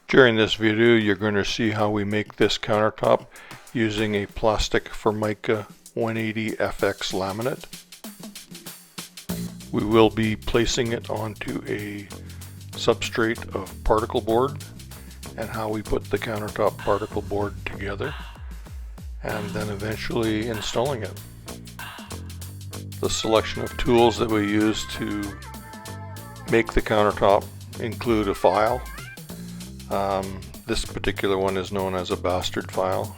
During this video, you're going to see how we make this countertop using a plastic Formica 180 FX laminate. We will be placing it onto a substrate of particle board and how we put the countertop particle board together and then eventually installing it. The selection of tools that we use to make the countertop include a file. This particular one is known as a bastard file.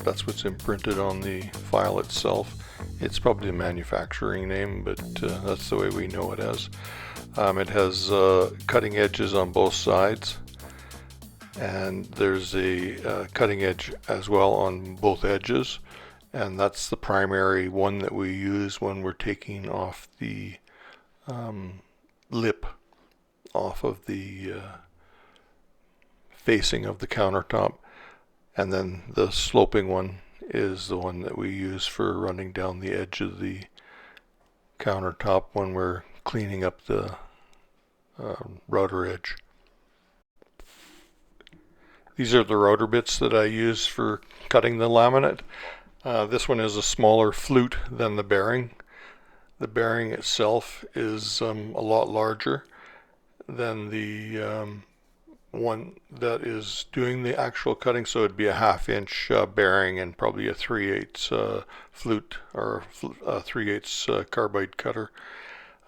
That's what's imprinted on the file itself. It's probably a manufacturing name, but that's the way we know it as. It has cutting edges on both sides, and there's a cutting edge as well on both edges, and that's the primary one that we use when we're taking off the lip off of the facing of the countertop, and then the sloping one is the one that we use for running down the edge of the countertop when we're cleaning up the router edge. These are the router bits that I use for cutting the laminate. This one is a smaller flute than the bearing. The bearing itself is a lot larger than the one that is doing the actual cutting, so it'd be a 1/2 inch bearing and probably a 3/8 flute or 3/8 carbide cutter.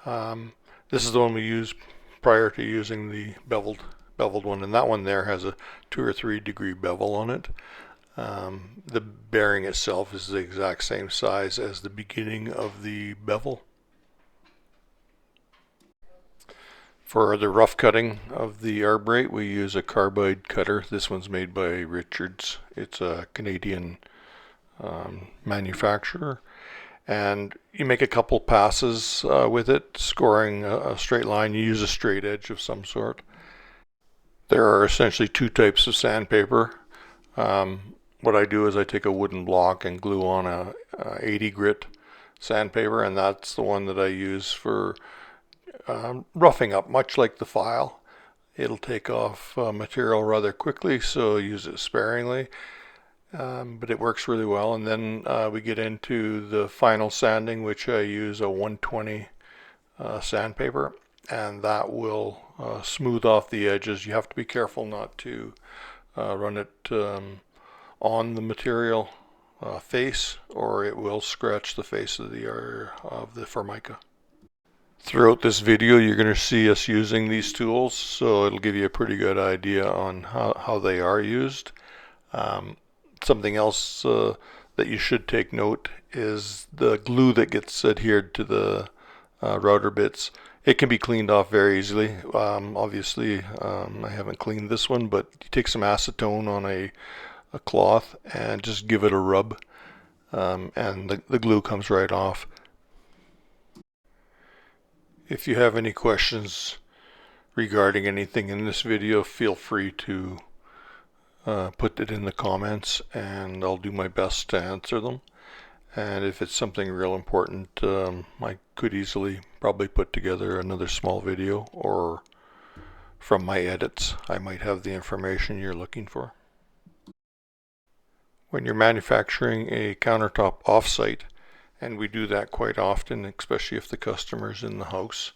This is the one we used prior to using the beveled one, and that one there has a 2 or 3 degree bevel on it. The bearing itself is the exact same size as the beginning of the bevel. For the rough cutting of the arbrate, we use a carbide cutter. This one's made by Richards. It's a Canadian manufacturer. And you make a couple passes with it, scoring a straight line. You use a straight edge of some sort. There are essentially 2 types of sandpaper. What I do is I take a wooden block and glue on a 80 grit sandpaper, and that's the one that I use for roughing up, much like the file. It'll take off material rather quickly, so use it sparingly, but it works really well. And then we get into the final sanding, which I use a 120 sandpaper, and that will smooth off the edges. You have to be careful not to run it on the material face, or it will scratch the face of the Formica. Throughout this video, you're going to see us using these tools, so it'll give you a pretty good idea on how they are used. Something else that you should take note is the glue that gets adhered to the router bits. It can be cleaned off very easily. Obviously, I haven't cleaned this one, but you take some acetone on a cloth and just give it a rub, and the glue comes right off. If you have any questions regarding anything in this video, feel free to put it in the comments, and I'll do my best to answer them. And if it's something real important, I could easily probably put together another small video, or from my edits, I might have the information you're looking for. When you're manufacturing a countertop off-site, and we do that quite often, especially if the customer's in the house,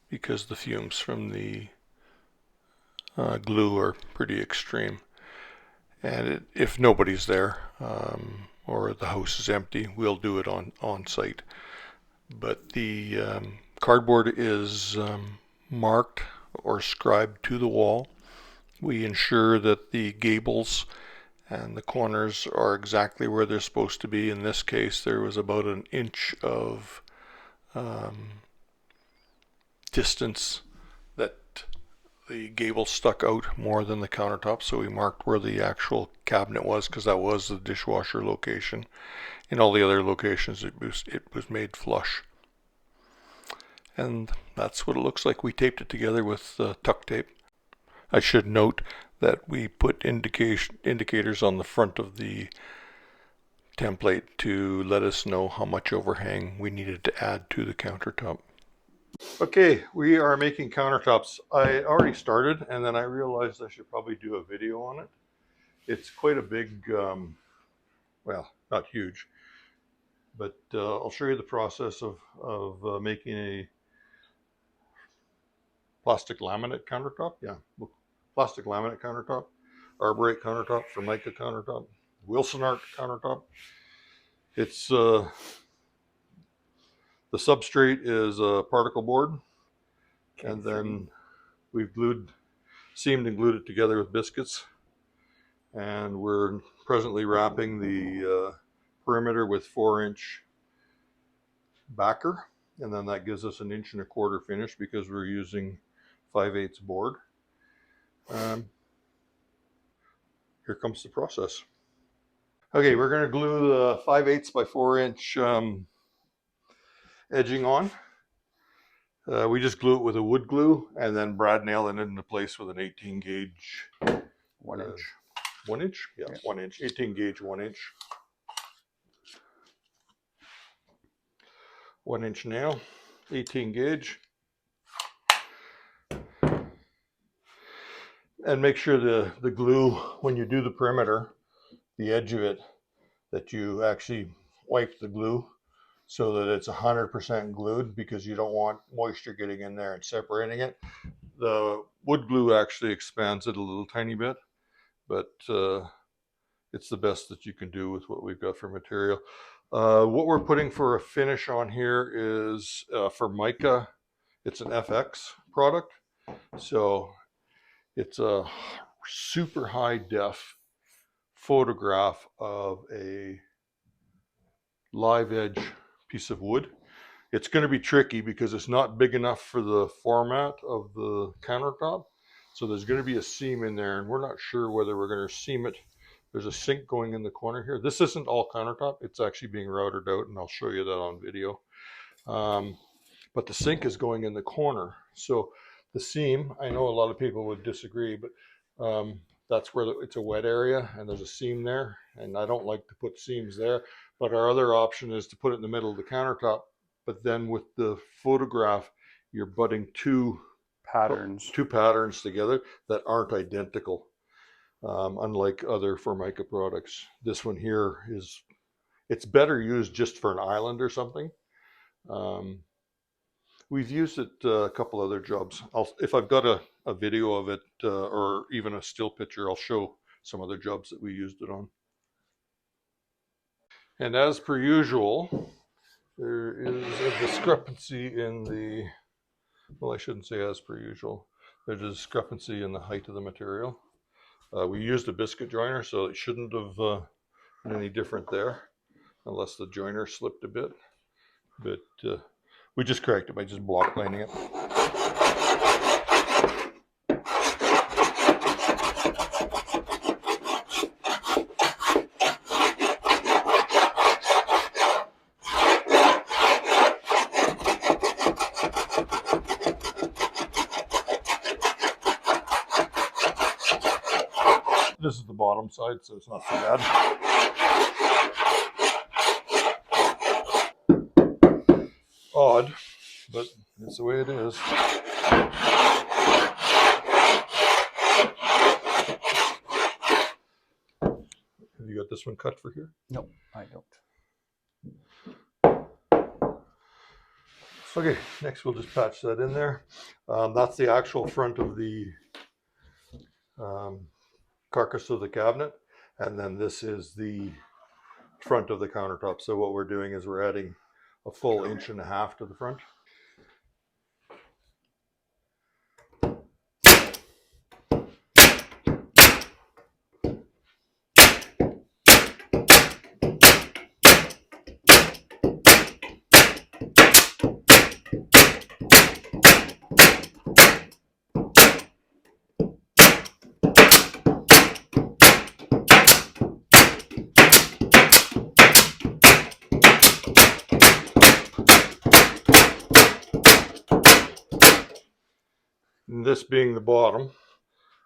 because the fumes from the glue are pretty extreme. And if nobody's there, or the house is empty, we'll do it on site. But the cardboard is marked or scribed to the wall. We ensure that the gables and the corners are exactly where they're supposed to be. In this case, there was about 1 inch of distance that the gable stuck out more than the countertop, so we marked where the actual cabinet was, because that was the dishwasher location. In all the other locations, it was made flush. And that's what it looks like. We taped it together with tuck tape. I should note that we put indicators on the front of the template to let us know how much overhang we needed to add to the countertop. Okay, we are making countertops. I already started, and then I realized I should probably do a video on it. It's quite a big, well, not huge, but I'll show you the process of making a plastic laminate countertop. Yeah, plastic laminate countertop, arborite countertop, Formica countertop, Wilson art countertop. It's the substrate is a particle board, and then we've seamed and glued it together with biscuits, and we're presently wrapping the perimeter with 4-inch backer, and then that gives us an 1.25 inch finish because we're using 5/8 board. Here comes the process. Okay, we're going to glue the 5/8 by 4-inch edging on. We just glue it with a wood glue and then brad nail it into place with an 18 gauge 1-inch. 1-inch? Yeah, 1-inch. 18 gauge 1-inch. 1-inch nail, 18 gauge. And make sure the glue, when you do the perimeter, the edge of it, that you actually wipe the glue so that it's 100% glued, because you don't want moisture getting in there and separating it. The wood glue actually expands it a little tiny bit, but it's the best that you can do with what we've got for material. What we're putting for a finish on here is Formica. It's an FX product, so it's a super high def photograph of a live edge piece of wood. It's going to be tricky because it's not big enough for the format of the countertop. So there's going to be a seam in there, and we're not sure whether we're going to seam it. There's a sink going in the corner here. This isn't all countertop. It's actually being routed out, and I'll show you that on video. But the sink is going in the corner. So the seam, I know a lot of people would disagree, but that's where it's a wet area and there's a seam there. And I don't like to put seams there. But our other option is to put it in the middle of the countertop. But then with the photograph, you're butting two patterns together that aren't identical. Unlike other Formica products. This one here it's better used just for an island or something. We've used it a couple other jobs. If I've got a video of it or even a still picture, I'll show some other jobs that we used it on. And as per usual, there is a discrepancy in the, well, I shouldn't say as per usual. There's a discrepancy in the height of the material. We used a biscuit joiner, so it shouldn't have been any different there, unless the joiner slipped a bit. But we just correct it by just block planing it. This is the bottom side, so it's not so bad. Odd, but it's the way it is. Have you got this one cut for here? No, I don't. Okay, next we'll just patch that in there. That's the actual front of the carcass of the cabinet, and then this is the front of the countertop. So what we're doing is we're adding a full 1.5 inches to the front. And this being the bottom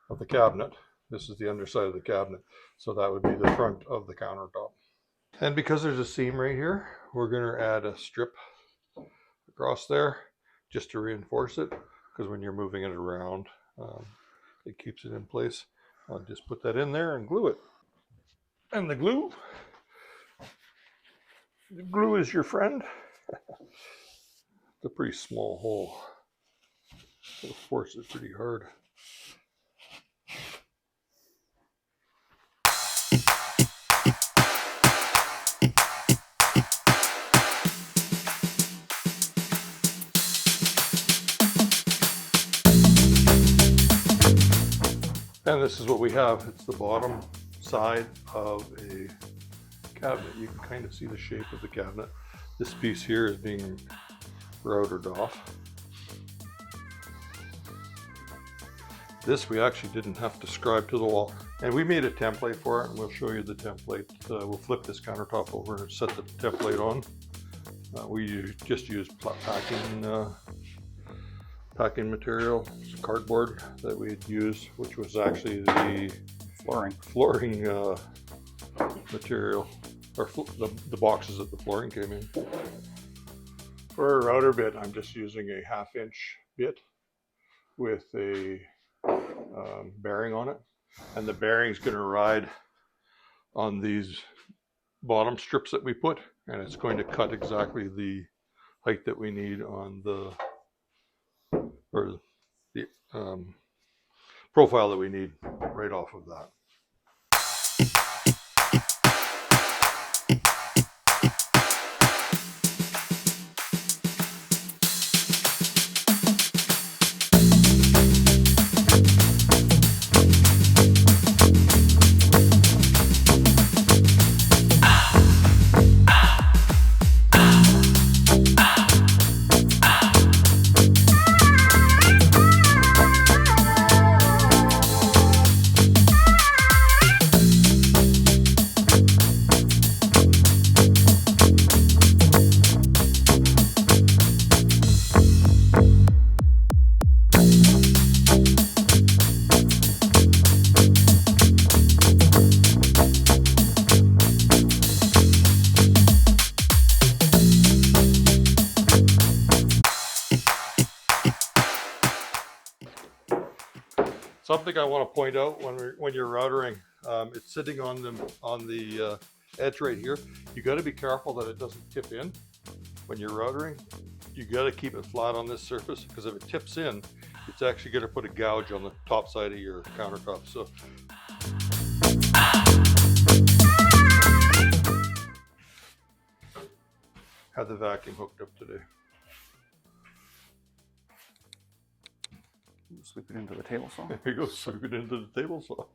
of the cabinet, this is the underside of the cabinet, so that would be the front of the countertop. And because there's a seam right here, we're going to add a strip across there just to reinforce it, because when you're moving it around, it keeps it in place. I'll just put that in there and glue it. And the glue is your friend. It's a pretty small hole. It'll force it pretty hard. And this is what we have. It's the bottom side of a cabinet. You can kind of see the shape of the cabinet. This piece here is being routed off. This we actually didn't have to scribe to the wall. And we made a template for it, and we'll show you the template. We'll flip this countertop over and set the template on. We just used packing material, cardboard that we had used, which was actually the flooring material, or the boxes that the flooring came in. For a router bit, I'm just using a 1/2 inch bit with a bearing on it, and the bearing's going to ride on these bottom strips that we put, and it's going to cut exactly the height that we need on the profile that we need right off of that. Something I want to point out when you're routering, it's sitting on the edge right here. You got to be careful that it doesn't tip in when you're routering. You got to keep it flat on this surface, because if it tips in, it's actually going to put a gouge on the top side of your countertop. So had the vacuum hooked up today. Sweep it into the table saw. There you go, sweep it into the table saw.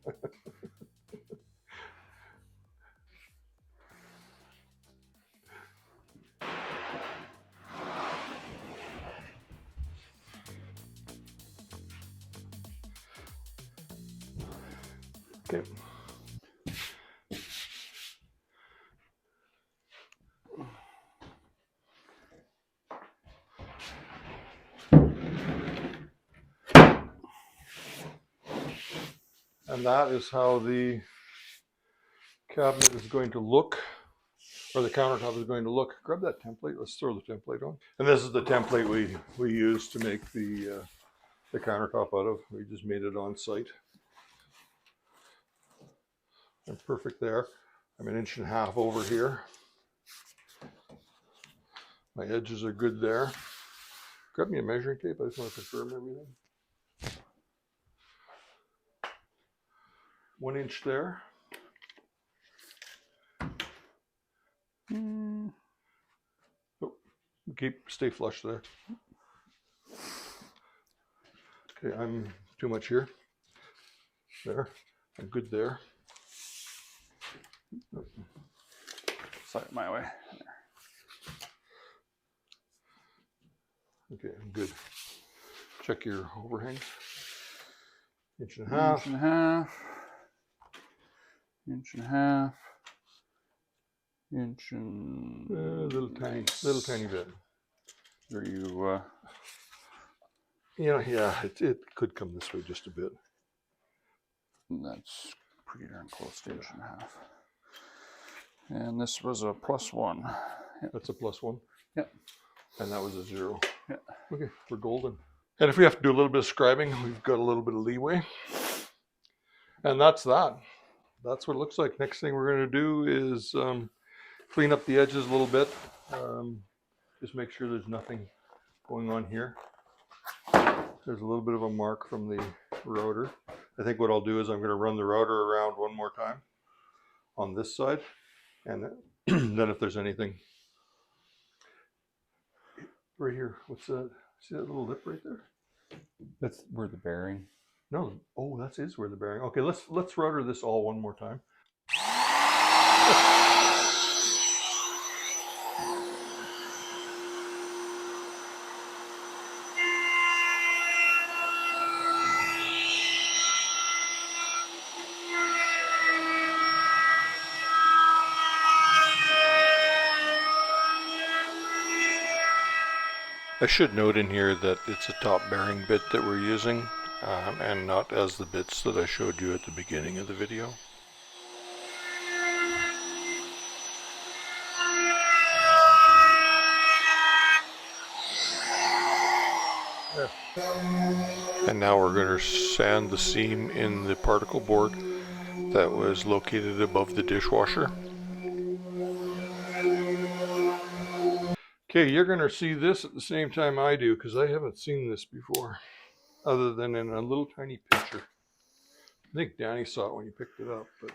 Okay. And that is how the cabinet is going to look, or the countertop is going to look. Grab that template. Let's throw the template on. And this is the template we used to make the countertop out of. We just made it on site. And perfect there. I'm 1.5 inches over here. My edges are good there. Grab me a measuring tape. I just want to confirm everything. 1 inch there. Oh, stay flush there. Okay, I'm too much here. There. I'm good there. Slide it my way. Okay, I'm good. Check your overhangs. 1.5 inches. 1.5 inches. 1.5 inches. Little tiny bit. Are you? Yeah, it could come this way just a bit. That's pretty darn close to 1.5 inches. And this was a +1. Yep. That's a +1. Yep. And that was a 0. Yeah. Okay, we're golden. And if we have to do a little bit of scribing, we've got a little bit of leeway. And that's that. That's what it looks like. Next thing we're going to do is clean up the edges a little bit. Just make sure there's nothing going on here. There's a little bit of a mark from the router. I think what I'll do is I'm going to run the router around one more time on this side. And then if there's anything right here, what's that? See that little lip right there? That's where the bearing. No, oh, that is where the bearing. Okay, let's router this all one more time. I should note in here that it's a top bearing bit that we're using, and not as the bits that I showed you at the beginning of the video. And now we're going to sand the seam in the particle board that was located above the dishwasher. Okay, you're going to see this at the same time I do because I haven't seen this before, other than in a little tiny picture. I think Danny saw it when you picked it up, but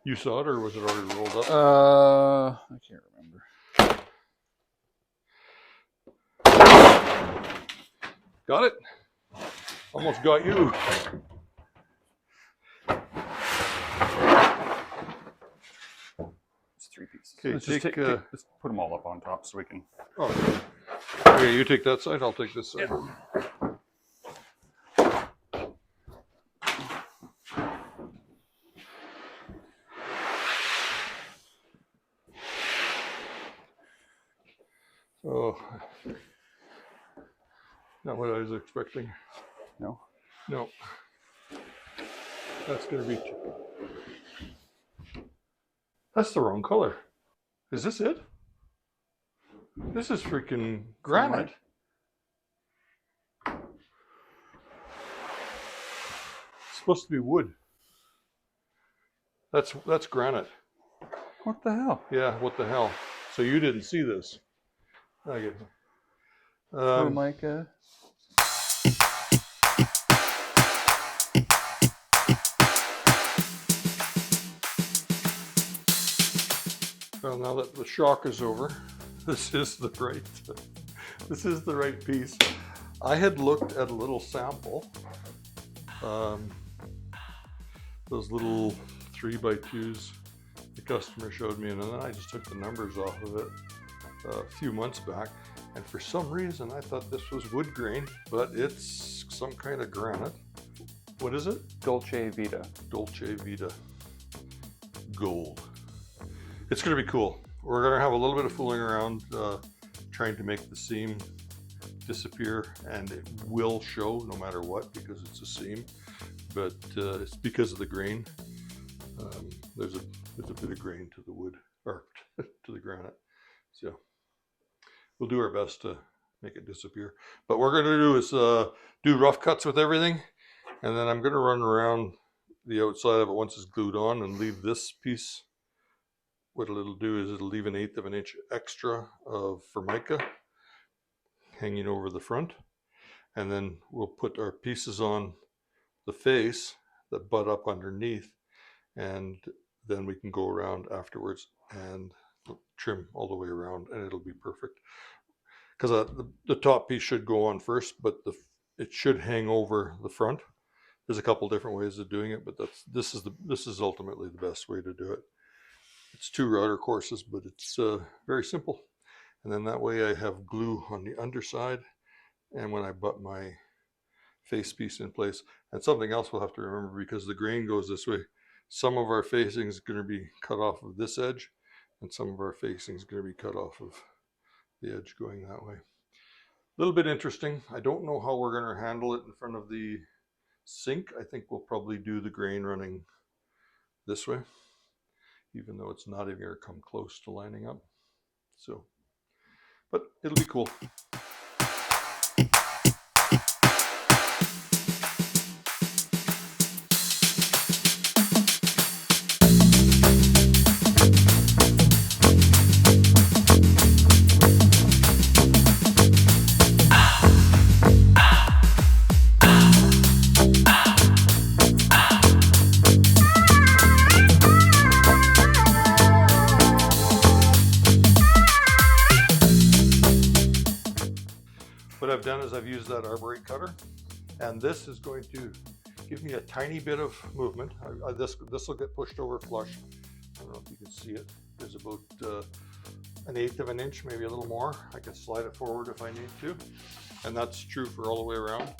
you saw it, or was it already rolled up? I can't remember. Got it? Almost got you. It's 3 pieces. Okay, Let's just let's put them all up on top so we can. Oh, okay, you take that side, I'll take this side. Yeah. Oh, not what I was expecting. No. No. That's going to be... That's the wrong color. Is this it? This is freaking granite. It's supposed to be wood. That's granite. What the hell? Yeah, what the hell? So you didn't see this. I get it. Formica. Well, now that the shock is over, this is the right piece. I had looked at a little sample, those little 3x2s the customer showed me, and then I just took the numbers off of it a few months back, and for some reason I thought this was wood grain, but it's some kind of granite. What is it? Dolce Vita. Dolce Vita gold. It's going to be cool. We're going to have a little bit of fooling around trying to make the seam disappear, and it will show no matter what because it's a seam, but it's because of the grain. There's a bit of grain to the wood, or to the granite. So we'll do our best to make it disappear. But what we're going to do is do rough cuts with everything, and then I'm going to run around the outside of it once it's glued on and leave this piece. What it'll do is it'll leave 1/8 of an inch extra of Formica hanging over the front, and then we'll put our pieces on the face that butt up underneath, and then we can go around afterwards and trim all the way around, and it'll be perfect. Because the top piece should go on first, but it should hang over the front. There's a couple different ways of doing it, but this is ultimately the best way to do it. It's 2 router courses, but it's very simple. And then that way I have glue on the underside, and when I butt my face piece in place. And something else we'll have to remember, because the grain goes this way, some of our facing is going to be cut off of this edge, and some of our facing is going to be cut off of the edge going that way. A little bit interesting. I don't know how we're going to handle it in front of the sink. I think we'll probably do the grain running this way, even though it's not even going to come close to lining up. So, but it'll be cool. that arborate cutter. And this is going to give me a tiny bit of movement. This will get pushed over flush. I don't know if you can see it. There's about 1/8 of an inch, maybe a little more. I can slide it forward if I need to. And that's true for all the way around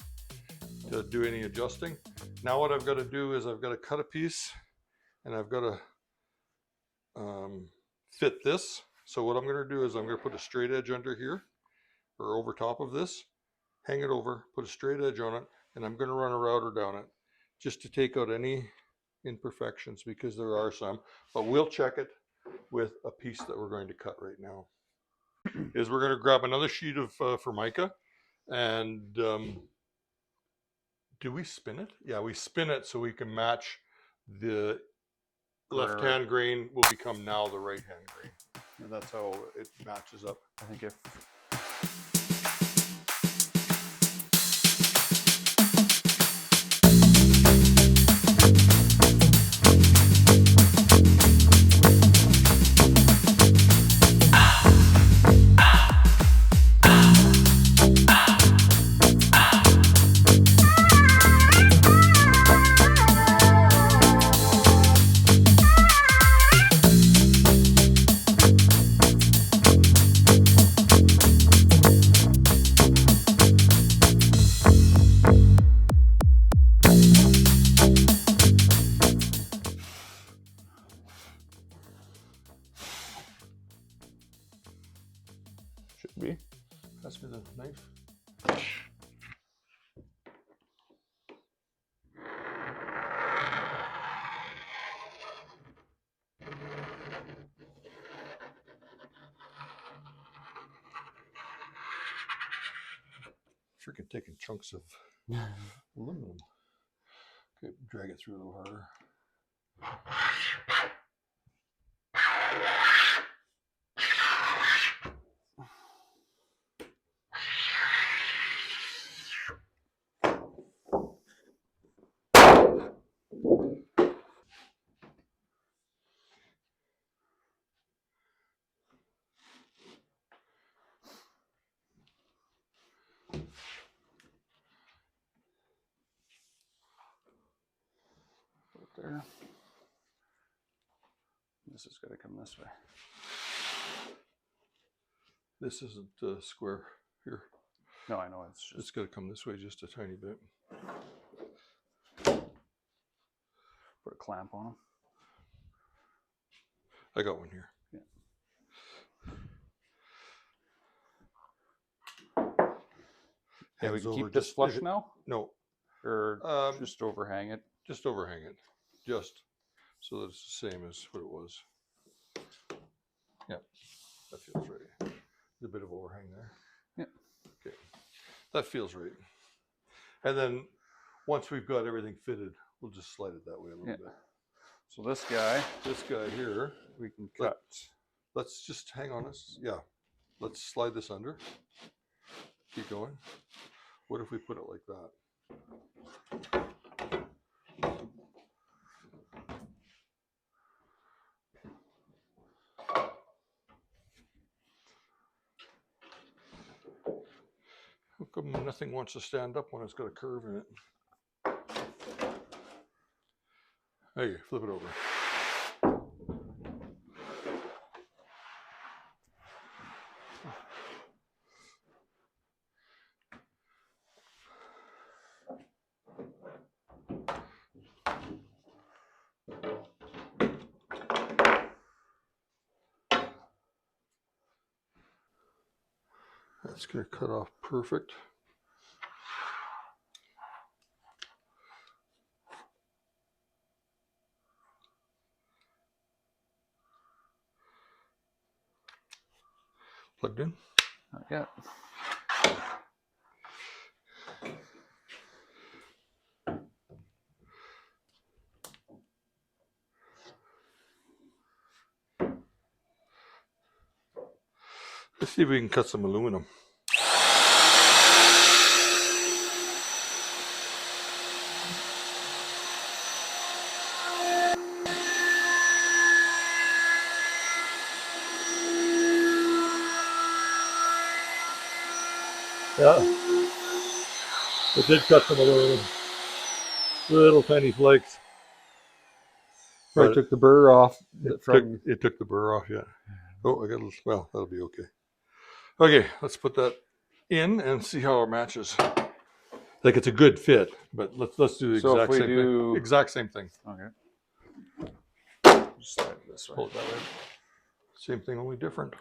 to do any adjusting. Now what I've got to do is I've got to cut a piece and I've got to fit this. So what I'm going to do is I'm going to put a straight edge under here or over top of this, hang it over, put a straight edge on it, and I'm going to run a router down it just to take out any imperfections, because there are some, but we'll check it with a piece that we're going to cut right now. Is we're going to grab another sheet of Formica, and do we spin it? Yeah, we spin it so we can match the left-hand grain will become now the right-hand grain. And that's how it matches up. I think if should be. Pass me the knife. Freaking taking chunks of aluminum. Okay, drag it through a little harder. There. This is going to come this way. This isn't square here. No, I know, it's just... It's got to come this way just a tiny bit. Put a clamp on them. I got one here. Yeah, we can keep this flush now? No. Or just overhang it? Just overhang it. Just so that it's the same as what it was. Yep. That feels right. There's a bit of overhang there. Yep. Okay. That feels right. And then once we've got everything fitted, we'll just slide it that way a little bit. So this guy here, we can cut. Let's just hang on us. Yeah. Let's slide this under. Keep going. What if we put it like that? How come nothing wants to stand up when it's got a curve in it? Hey, flip it over. That's going to cut off perfect. Plugged in? Not yet. Let's see if we can cut some aluminum. Yeah. It did cut some of the little tiny flakes. Probably took the burr off from. It took the burr off, yeah. Oh, I got a little, well, that'll be okay. Okay, let's put that in and see how it matches. Like it's a good fit, but let's do the exact same thing. Exact same thing. Okay. Just slide it this way. Hold that way. Same thing, only different.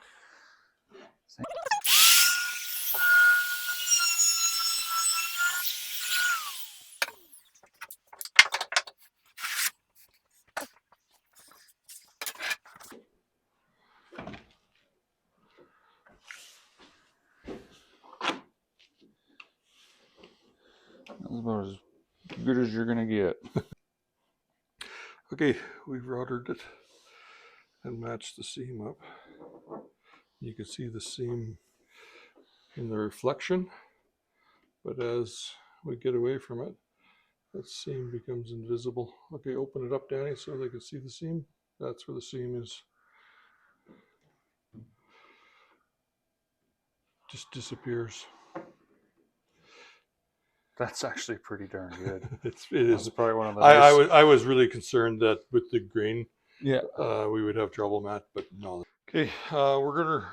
That's about as good as you're gonna get. Okay, we've routed it and matched the seam up. You can see the seam in the reflection, but as we get away from it, that seam becomes invisible. Okay, open it up, Danny, so they can see the seam. That's where the seam is. Just disappears. That's actually pretty darn good. It is probably one of the. I was really concerned that with the grain, yeah, we would have trouble, Matt, but no. Okay, we're gonna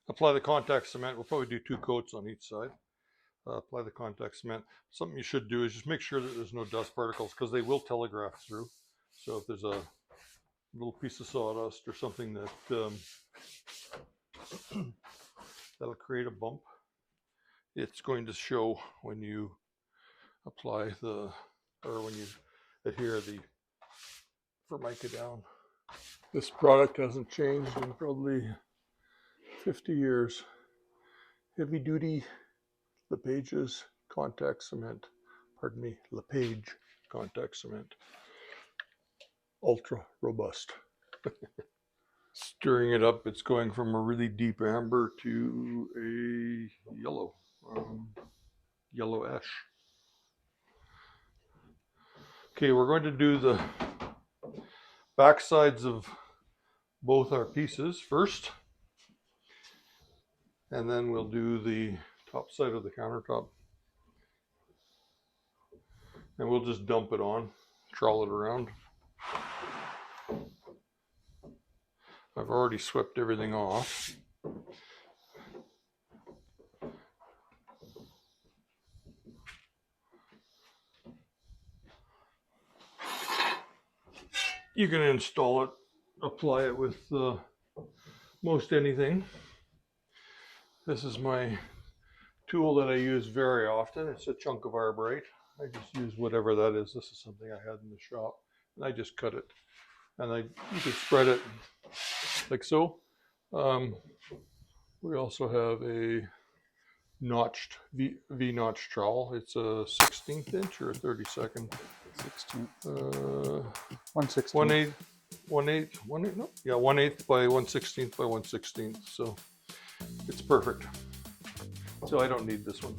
apply the contact cement. We'll probably do 2 coats on each side. Apply the contact cement. Something you should do is just make sure that there's no dust particles because they will telegraph through. So if there's a little piece of sawdust or something that that'll create a bump, it's going to show when you apply when you adhere the Formica down. This product hasn't changed in probably 50 years. Heavy duty LePage's contact cement. Pardon me, LePage contact cement. Ultra robust. Stirring it up, it's going from a really deep amber to a yellow. Yellow ash. Okay, we're going to do the back sides of both our pieces first, and then we'll do the top side of the countertop, and we'll just dump it on, trowel it around. I've already swept everything off. You can install it, apply it with most anything. This is my tool that I use very often. It's a chunk of arborite. I just use whatever that is. This is something I had in the shop, and I just cut it. And you can spread it like so. We also have a notched V-notch trowel. It's a 16th inch or a 32nd. 16th. 1/16. 1/8 by 1/16 by 1/16. So it's perfect. So I don't need this one.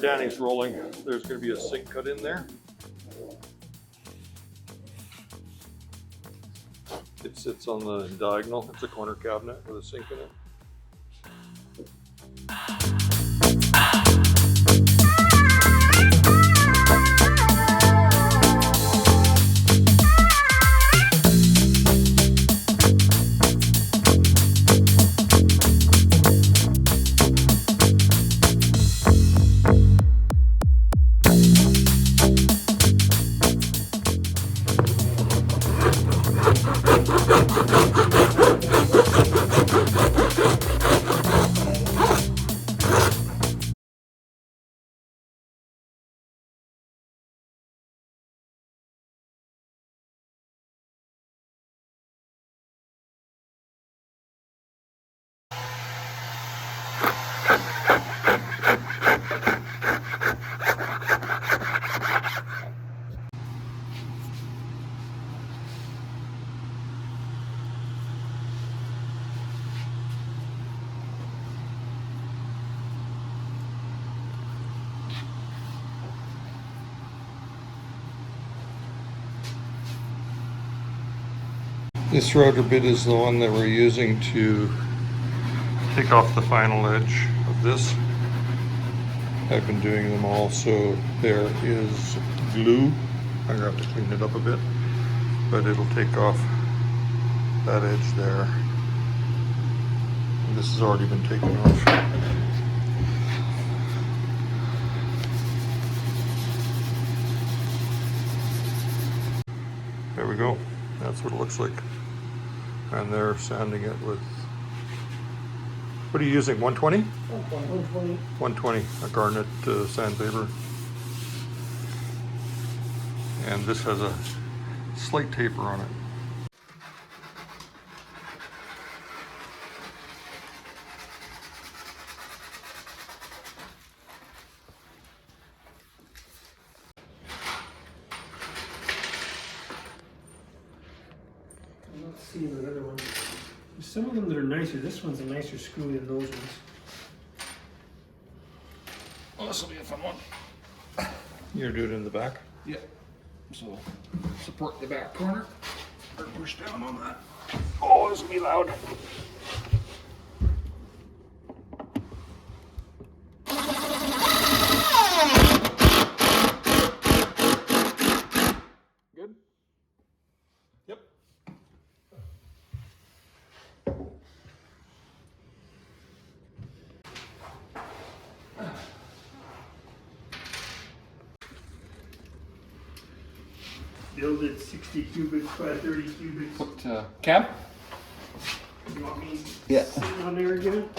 Danny's rolling, there's going to be a sink cut in there. It sits on the diagonal. It's a corner cabinet with a sink in it. This router bit is the one that we're using to take off the final edge of this. I've been doing them all, so there is glue. I'm going to have to clean it up a bit, but it'll take off that edge there. And this has already been taken off. There we go. That's what it looks like. And they're sanding it with, what are you using, 120? 120. 120, a garnet sandpaper. And this has a slight taper on it. I'm not seeing the other one. There's some of them that are nicer. This one's a nicer screw than those ones. Well, this will be a fun one. You're doing it in the back? Yeah. So support the back corner or push down on that. Oh, this will be loud. Good? Yep. Build it 60 cubics by 30 cubics. Put cab? You want me Yeah. sitting on there again?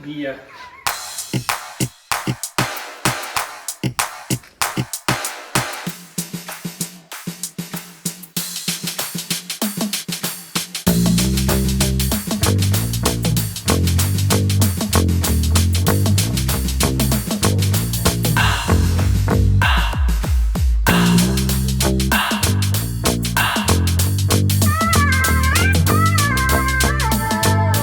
The